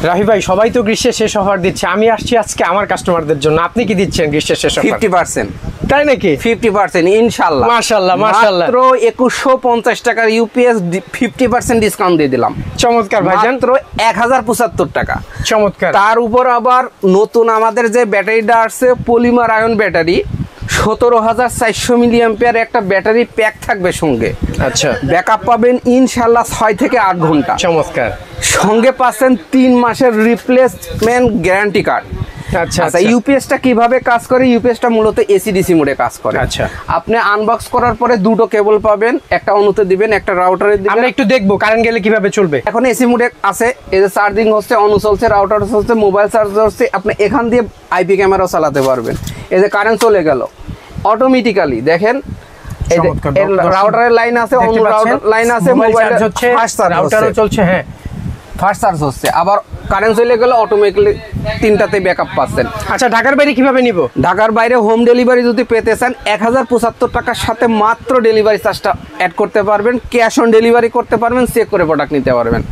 রাফি ভাই, সবাই তো গ্রীষ্মের শেষ অফার দিচ্ছে, আমি আসছি আজকে আমার কাস্টমারদের জন্য। আপনি কি দিচ্ছেন গ্রীষ্মের শেষ অফার? 50%। তাই নাকি? 50% ইনশাআল্লাহ। মাশাআল্লাহ মাশাআল্লাহ। মাত্র 2150 টাকার ইউপিএস 50% ডিসকাউন্ট দিয়ে দিলাম। চমৎকার ভাইজান। মাত্র 1075 টাকা। চমৎকার। তার উপর আবার নতুন আমাদের যে ব্যাটারিটা আসছে polymer ion battery, 17400 milliampere একটা ব্যাটারি প্যাক থাকবে সঙ্গে। আচ্ছা, ব্যাকআপ পাবেন ইনশাআল্লাহ 6 থেকে 8 ঘন্টা। চমৎকার। সঙ্গে পাচ্ছেন 3 মাসের রিপ্লেসমেন্ট গ্যারান্টি কার্ড। আচ্ছা আচ্ছা, ইউপিএসটা কিভাবে কাজ করে? ইউপিএসটা মূলত এসি ডিসি মোডে কাজ করে। আচ্ছা, আপনি আনবক্স করার পরে দুটো কেবল পাবেন, একটা অনুতে দিবেন, একটা রাউটারে দিবেন। আমরা একটু দেখবো কারেন্ট গেলে কিভাবে চলবে। এখন এসি মোডে আছে, এই যে চার্জিং হচ্ছে, অনু চলছে, রাউটার চলছে, মোবাইল চার্জ হচ্ছে। আপনি এখান দিয়ে আইপি ক্যামেরাও চালাতে পারবেন। এই যে কারেন্ট চলে গেল অটোমেটিক্যালি, দেখেন এই যে রাউটারের লাইন আছে, অনু রাউটার লাইন আছে, মোবাইল চার্জ হচ্ছে, রাউটারও চলছে। হ্যাঁ, ফাস্ট চার্জ হচ্ছে। আবার কারেন্ট চলে গেলে অটোমেটিক্যালি তিনটাতে ব্যাকআপ পাচ্ছেন। আচ্ছা, ঢাকার বাইরে কিভাবে নিব? ঢাকার বাইরে হোম ডেলিভারি যদি পেতে চান 1075 টাকার সাথে মাত্র ডেলিভারি চার্জটা অ্যাড করতে পারবেন। ক্যাশ অন ডেলিভারি করতে পারবেন, চেক করে প্রোডাক্ট নিতে পারবেন।